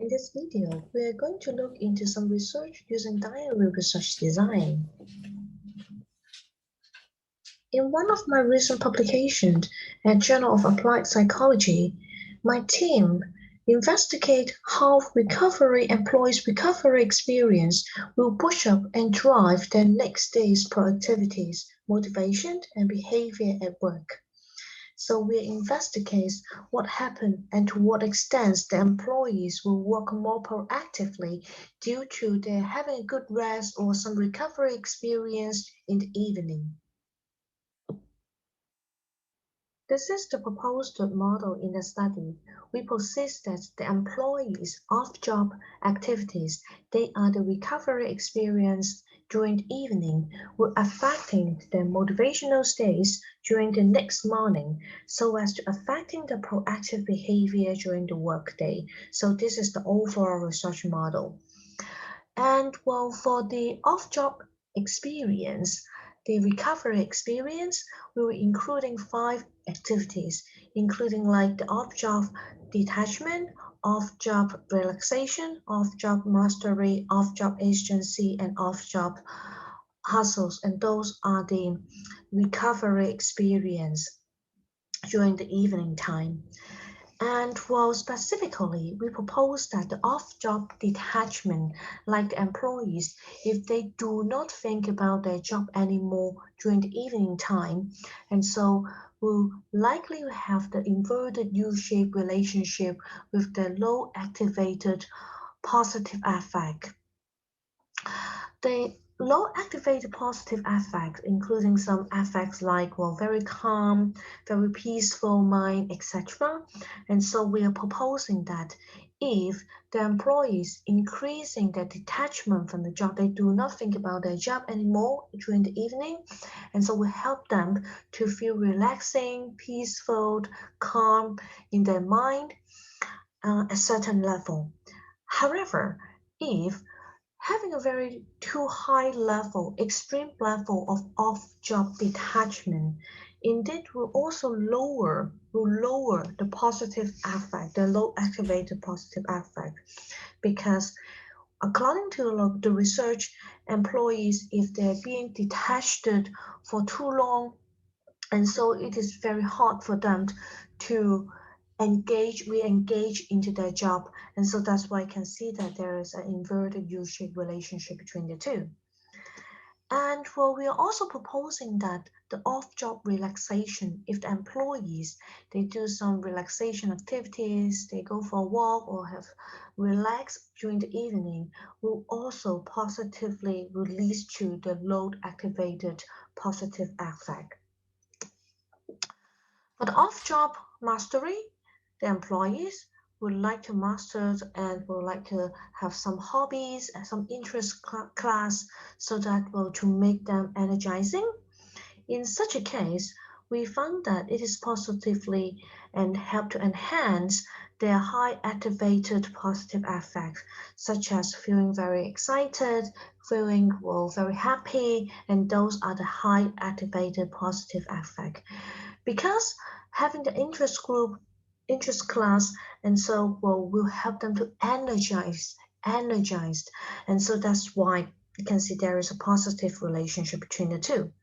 In this video, we are going to look into some research using diary research design. In one of my recent publications at Journal of Applied Psychology, my team investigate how employees' recovery experience will push up and drive their next day's productivities, motivation, and behavior at work. So we investigate what happened and to what extent the employees will work more proactively due to their having a good rest or some recovery experience in the evening. This is the proposed model in the study. We possess that the employees' off-job activities, they are the recovery experience during the evening, will affecting their motivational states during the next morning, so as to affecting the proactive behavior during the workday. So this is the overall research model. And well, for the off-job experience, the recovery experience, we were including 5 activities, including like the off-job detachment, off-job relaxation, off-job mastery, off-job agency, and off-job hustles. And those are the recovery experience during the evening time. And well, specifically, we propose that the off-job detachment, like the employees, if they do not think about their job anymore during the evening time, and so will likely have the inverted U-shaped relationship with the low activated positive affect. The low activated positive affects, including some affects like very calm, very peaceful mind, etc. And so we are proposing that if the employees increasing their detachment from the job, they do not think about their job anymore during the evening, and so we help them to feel relaxing, peaceful, calm in their mind at a certain level. However, if having a very too high level, extreme level of off-job detachment, indeed will lower the positive affect, the low activated positive affect, because according to the research, employees, if they're being detached for too long, and so it is very hard for them to re-engage into their job. And so that's why I can see that there is an inverted U-shaped relationship between the two. And well, we are also proposing that the off-job relaxation, if the employees, they do some relaxation activities, they go for a walk or have relaxed during the evening, will also positively release to the load-activated positive affect. For the off-job mastery, the employees would like to master and would like to have some hobbies and some interest class so that will to make them energizing. In such a case, we found that it is positively and help to enhance their high activated positive affects, such as feeling very excited, feeling very happy, and those are the high activated positive affect. Because having the interest class, and so will help them to energized, and so that's why you can see there is a positive relationship between the two.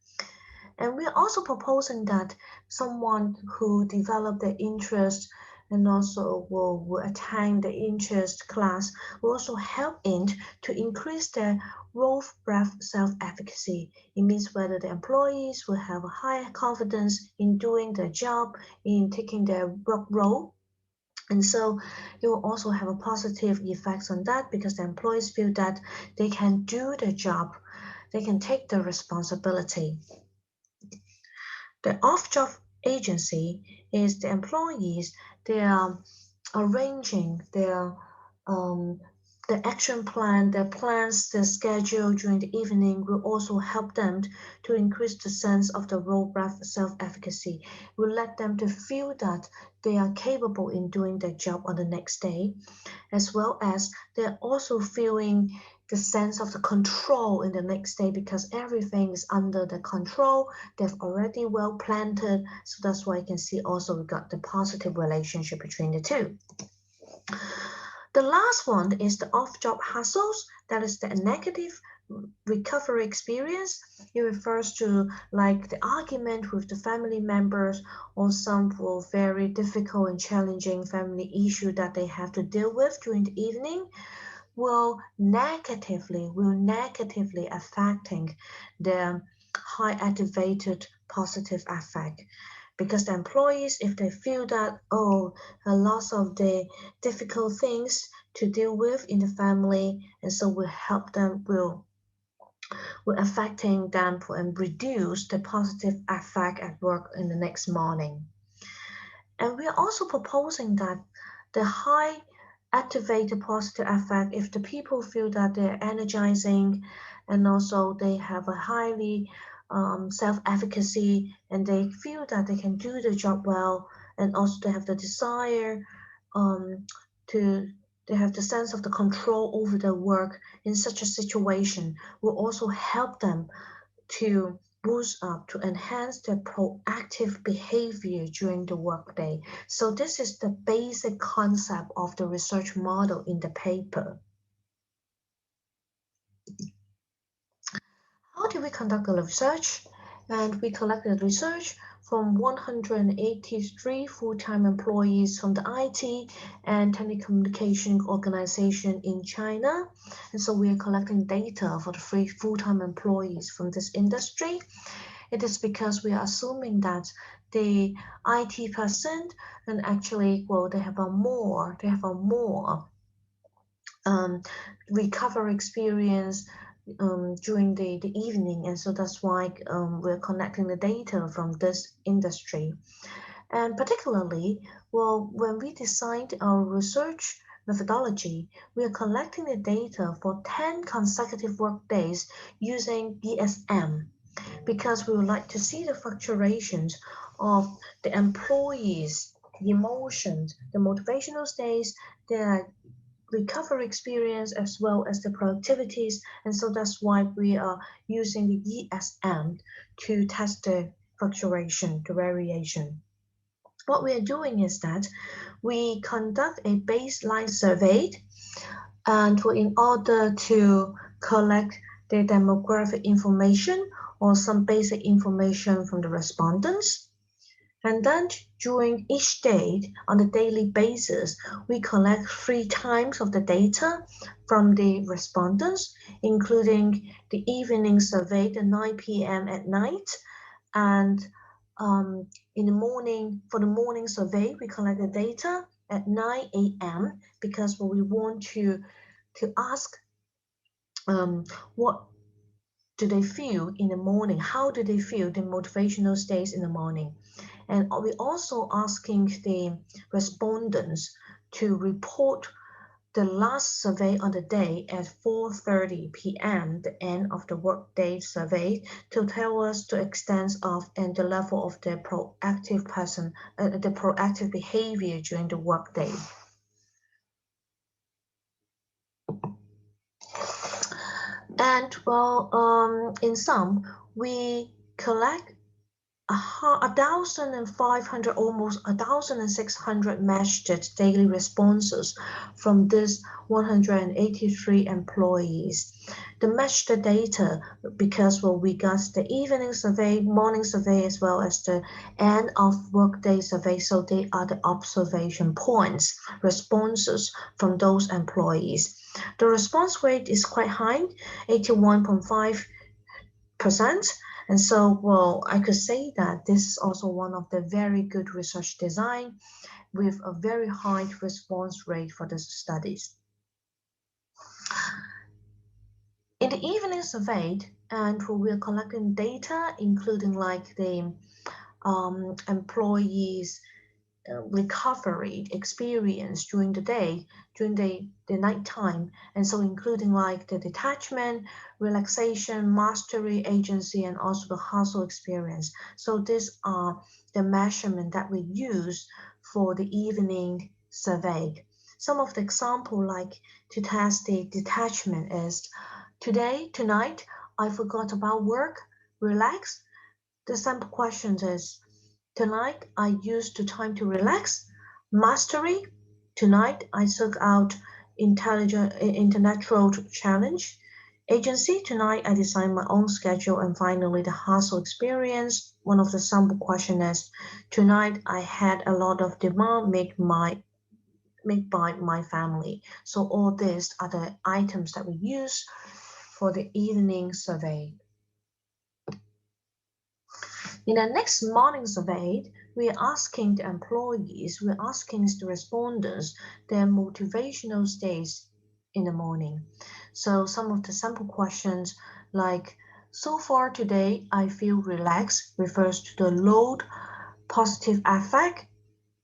And we're also proposing that someone who developed their interest and also will attain the interest class will also help in to increase their role breadth self-efficacy. It means whether the employees will have a higher confidence in doing their job, in taking their work role. And so it will also have a positive effects on that because the employees feel that they can do the job, they can take the responsibility. The off-job agency is the employees, they are arranging the action plan, their plans, their schedule during the evening will also help them to increase the sense of the role breadth self-efficacy. Will let them to feel that they are capable in doing their job on the next day, as well as they're also feeling the sense of the control in the next day because everything is under the control. They've already well planned it. So that's why you can see also we got the positive relationship between the two. The last one is the off-job hassles. That is the negative recovery experience. It refers to like the argument with the family members or some very difficult and challenging family issue that they have to deal with during the evening will negatively affecting the high activated positive affect, because the employees, if they feel that a lots of the difficult things to deal with in the family, and so will help them will affecting them and reduce the positive effect at work in the next morning. And we are also proposing that the high activated positive effect, if the people feel that they're energizing and also they have a highly self-efficacy and they feel that they can do the job well, and also they have the desire um, to they have the sense of the control over their work in such a situation, will also help them to boost up, to enhance their proactive behavior during the workday. So this is the basic concept of the research model in the paper. How did we conduct the research? And we collected research from 183 full-time employees from the IT and telecommunication organization in China. And so we are collecting data for the three full-time employees from this industry. It is because we are assuming that the IT person and actually, well, they have a more recovery experience during the evening, and so that's why we're collecting the data from this industry. And particularly, well, when we designed our research methodology, we are collecting the data for 10 consecutive work days using BSM, because we would like to see the fluctuations of the employees' emotions, the motivational states, their recovery experience, as well as the productivities. And so that's why we are using the ESM to test the fluctuation, the variation. What we are doing is that we conduct a baseline survey, and in order to collect the demographic information or some basic information from the respondents. And then during each day, on a daily basis, we collect 3 times of the data from the respondents, including the evening survey, the 9 p.m. at night, and in the morning, for the morning survey, we collect the data at 9 a.m. because we want to ask what do they feel in the morning, how do they feel, the motivational states in the morning. And we're also asking the respondents to report the last survey on the day at 4:30 p.m., the end of the workday survey, to tell us the extent of and the level of the proactive person, the proactive behavior during the workday. And well, in sum, we collect 1,500, almost 1,600 matched daily responses from these 183 employees. The matched data, because well, we got the evening survey, morning survey, as well as the end of workday survey, so they are the observation points, responses from those employees. The response rate is quite high, 81.5%. And so, well, I could say that this is also one of the very good research design with a very high response rate for the studies. In the evening survey, and we are collecting data, including like the employees' recovery experience during the day, during the night time, and so including like the detachment, relaxation, mastery, agency, and also the hustle experience. So these are the measurement that we use for the evening survey. Some of the example like to test the detachment is tonight, I forgot about work, relax. The sample questions is tonight I used the time to relax. Mastery. Tonight I took out intellectual challenge. Agency, tonight I design my own schedule. And finally, the hustle experience. One of the sample question is, tonight I had a lot of demand made by my family. So all these are the items that we use for the evening survey. In the next morning survey, we are asking the employees, we're asking the respondents their motivational states in the morning. So some of the sample questions like, so far today I feel relaxed refers to the load positive affect.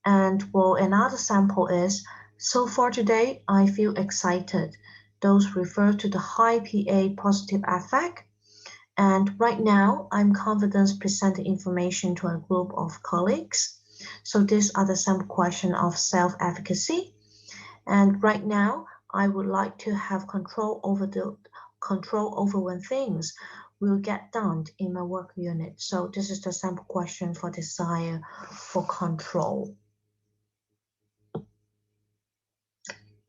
And well, another sample is, so far today I feel excited. Those refer to the high PA positive affect. And right now, I'm confident presenting information to a group of colleagues. So these are the sample question of self-efficacy. And right now, I would like to have control over when things will get done in my work unit. So this is the sample question for desire for control.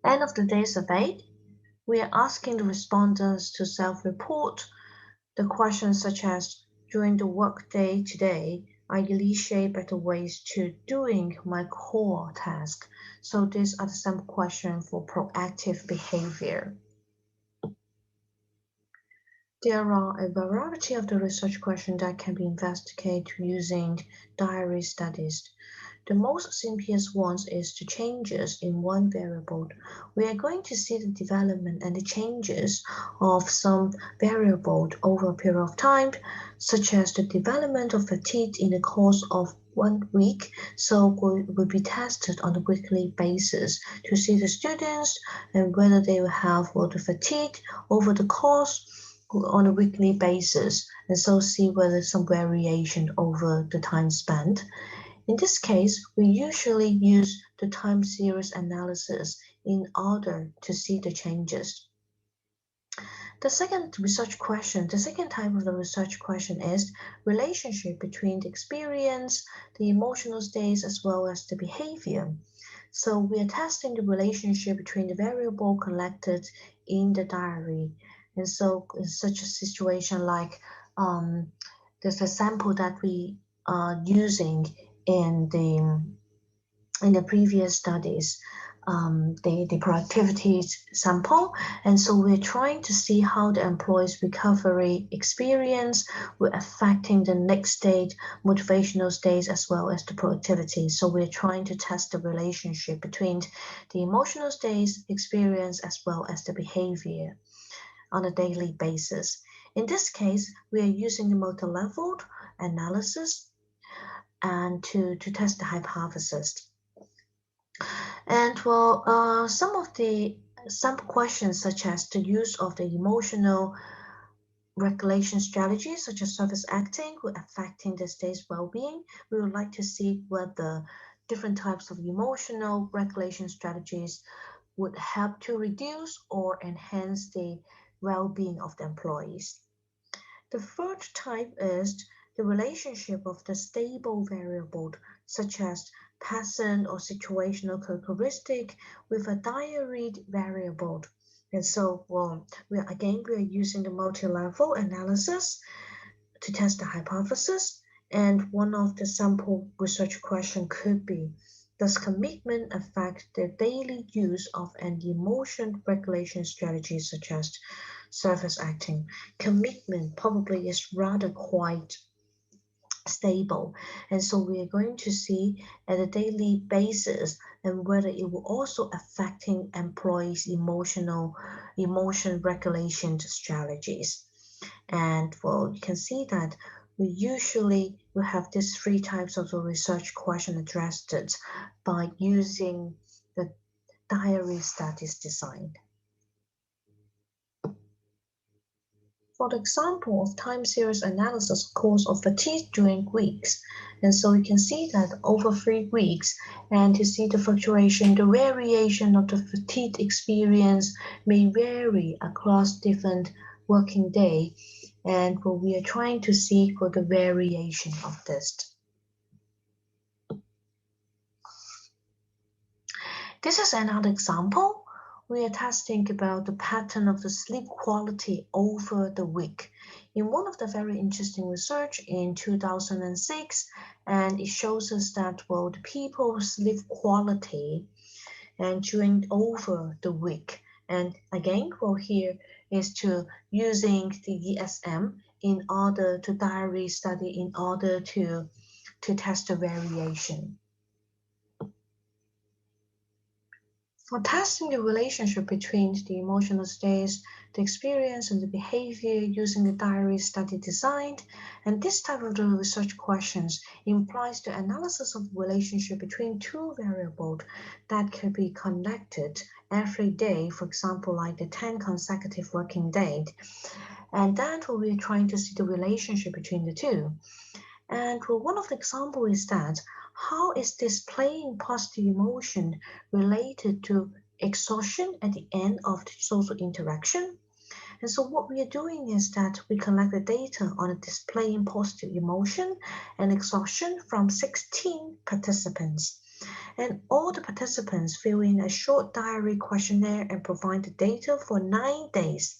End of the day survey, we are asking the respondents to self-report the questions such as, during the workday today, I usually shape better ways to doing my core task. So these are the sample questions for proactive behavior. There are a variety of the research questions that can be investigated using diary studies. The most simplest one is the changes in one variable. We are going to see the development and the changes of some variable over a period of time, such as the development of fatigue in the course of 1 week. So will be tested on a weekly basis to see the students and whether they will have the fatigue over the course on a weekly basis, and so see whether some variation over the time spent. In this case, we usually use the time series analysis in order to see the changes. The second type of the research question is relationship between the experience, the emotional states, as well as the behavior. So we are testing the relationship between the variable collected in the diary. And so in such a situation like there's a sample that we are using in the previous studies, the productivity sample. And so we're trying to see how the employee's recovery experience will affecting the next state, motivational states, as well as the productivity. So we're trying to test the relationship between the emotional states, experience, as well as the behavior on a daily basis. In this case, we are using the multi-level analysis and to test the hypothesis. And well, some of the sample questions such as the use of the emotional regulation strategies such as surface acting will affecting the state's well-being. We would like to see whether different types of emotional regulation strategies would help to reduce or enhance the well-being of the employees. The third type is the relationship of the stable variable, such as pattern or situational characteristic with a diaried variable. And so, we are using the multi-level analysis to test the hypothesis. And one of the sample research question could be, does commitment affect the daily use of an emotion regulation strategy such as surface acting? Commitment probably is rather quite stable, and so we are going to see at a daily basis and whether it will also affecting employees' emotion regulation strategies. And well, you can see that we usually will have these three types of the research question addressed by using the diary studies design. For the example of time series analysis cause of fatigue during weeks. And so you can see that over 3 weeks, and to see the fluctuation, the variation of the fatigue experience may vary across different working day. And what we are trying to see for the variation of this. This is another example we are testing about the pattern of the sleep quality over the week. In one of the very interesting research in 2006, and it shows us that, well, the people's sleep quality and during over the week. And again, well, here is to using the ESM in order to diary study in order to test the variation. For testing the relationship between the emotional states, the experience, and the behavior using the diary study designed, and this type of the research questions implies the analysis of the relationship between two variables that can be connected every day, for example, like the 10 consecutive working days. And that will be trying to see the relationship between the two. And one of the examples is that how is displaying positive emotion related to exhaustion at the end of the social interaction? And so what we are doing is that we collect the data on displaying positive emotion and exhaustion from 16 participants. And all the participants fill in a short diary questionnaire and provide the data for 9 days.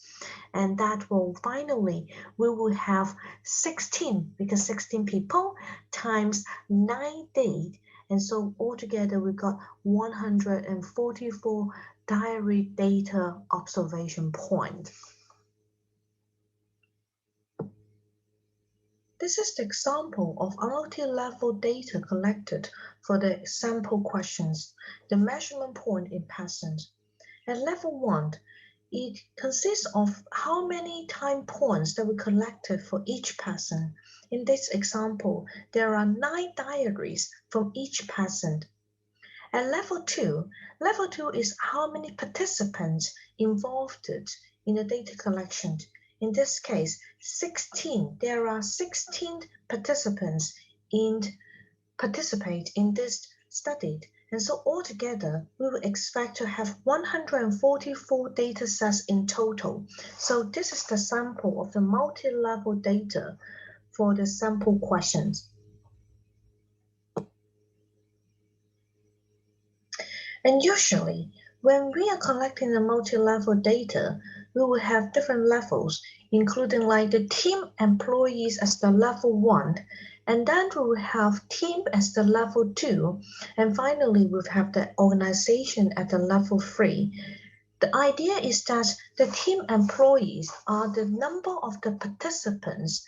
And that will finally, we will have 16, because 16 people times 9 days. And so altogether we got 144 diary data observation points. This is the example of multi-level data collected for the sample questions, the measurement point in persons. At level 1, it consists of how many time points that we collected for each person. In this example, there are 9 diaries from each person. At level 2 is how many participants involved in the data collection. In this case, 16. There are 16 participants participate in this study. And so altogether, we will expect to have 144 data sets in total. So this is the sample of the multi-level data for the sample questions. And usually, when we are collecting the multi-level data, we will have different levels, including like the team employees as the level 1, and then we will have team as the level 2, and finally we'll have the organization at the level 3. The idea is that the team employees are the number of the participants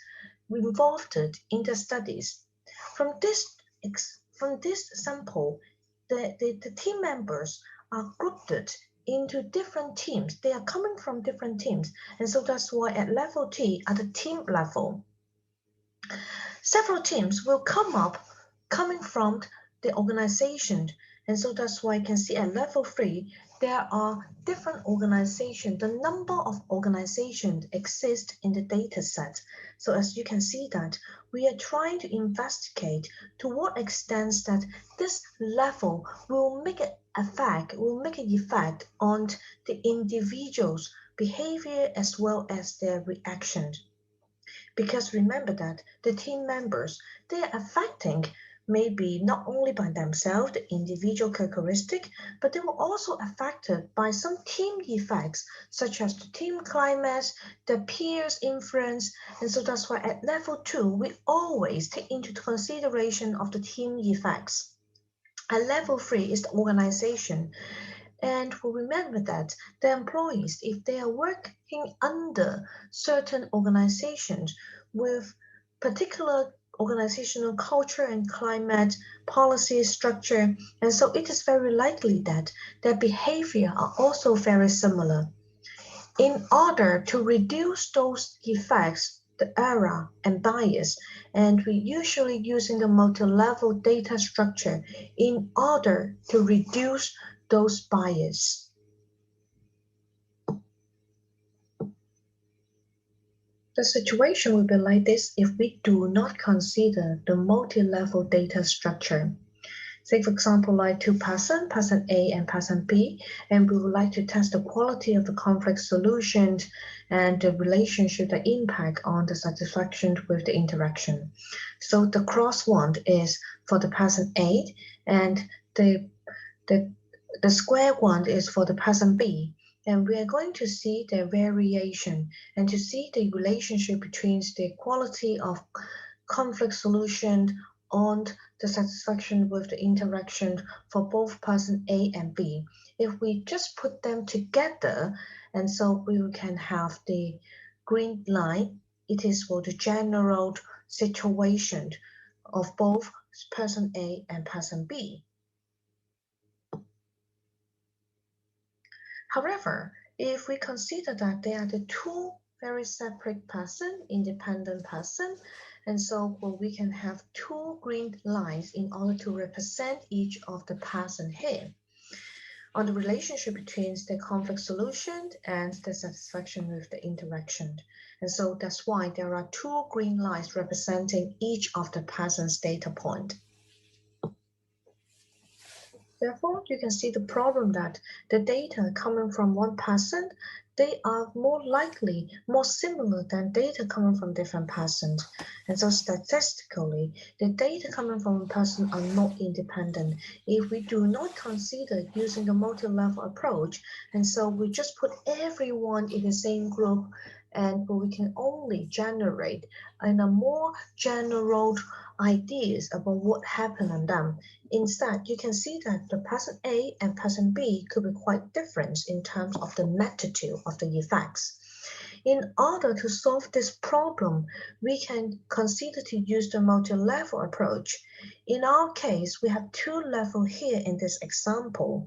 involved in the studies. From this sample, the team members are grouped into different teams. They are coming from different teams. And so that's why at level T, at the team level, several teams will coming from the organization. And so that's why you can see at level 3, there are different organizations. The number of organizations exist in the data set. So as you can see that we are trying to investigate to what extent that this level will make an effect on the individual's behavior as well as their reaction. Because remember that the team members, they are affecting maybe not only by themselves, the individual characteristic, but they were also affected by some team effects, such as the team climate, the peers' influence. And so that's why at level 2, we always take into consideration of the team effects. At level 3 is the organization. And remember that the employees, if they are working under certain organizations with particular organizational culture and climate, policy structure, and so it is very likely that their behavior are also very similar. In order to reduce those effects, the error and bias, and we usually using the multi-level data structure in order to reduce those bias. The situation will be like this if we do not consider the multi-level data structure. Say, for example, like two persons, person A and person B, and we would like to test the quality of the conflict solutions and the relationship, the impact on the satisfaction with the interaction. So the cross one is for the person A, and the square one is for the person B. And we are going to see the variation and to see the relationship between the quality of conflict solution and the satisfaction with the interaction for both person A and B. If we just put them together, and so we can have the green line, it is for the general situation of both person A and person B. However, if we consider that they are the two very separate person, independent person, and so we can have two green lines in order to represent each of the person here on the relationship between the conflict solution and the satisfaction with the interaction. And so that's why there are two green lines representing each of the person's data point. Therefore, you can see the problem that the data coming from one person, they are more likely, more similar than data coming from different persons. And so statistically, the data coming from a person are not independent. If we do not consider using the multi-level approach, and so we just put everyone in the same group, and we can only generate a more general ideas about what happened on them. Instead, you can see that the person A and person B could be quite different in terms of the magnitude of the effects. In order to solve this problem, we can consider to use the multi-level approach. In our case, we have two levels here in this example.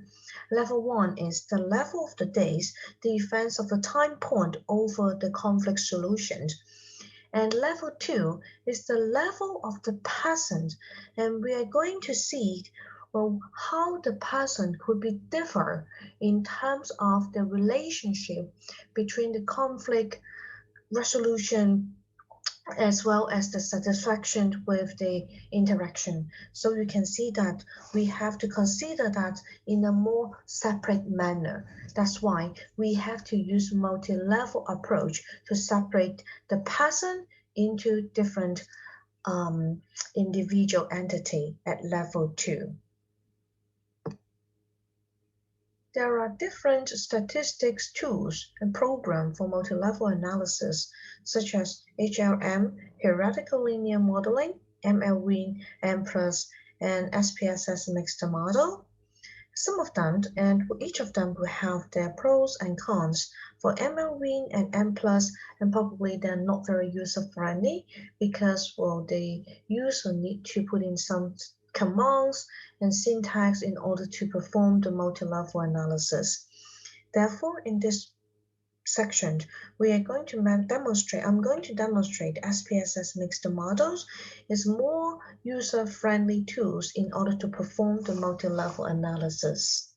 Level 1 is the level of the days, the events of the time point over the conflict solution. And level 2 is the level of the person, and we are going to see how the person could be different in terms of the relationship between the conflict resolution as well as the satisfaction with the interaction. So you can see that we have to consider that in a more separate manner. That's why we have to use multi-level approach to separate the person into different individual entity at level 2. There are different statistics tools and programs for multi-level analysis, such as HLM, Hierarchical Linear Modeling, MLWin, M+, and SPSS Mixed Model. Some of them, and each of them will have their pros and cons. For MLWin and M+, and probably they're not very user-friendly because, well, the user need to put in some commands and syntax in order to perform the multi-level analysis. Therefore, in this section, we are going to demonstrate, I'm going to demonstrate SPSS mixed models is more user-friendly tools in order to perform the multi-level analysis.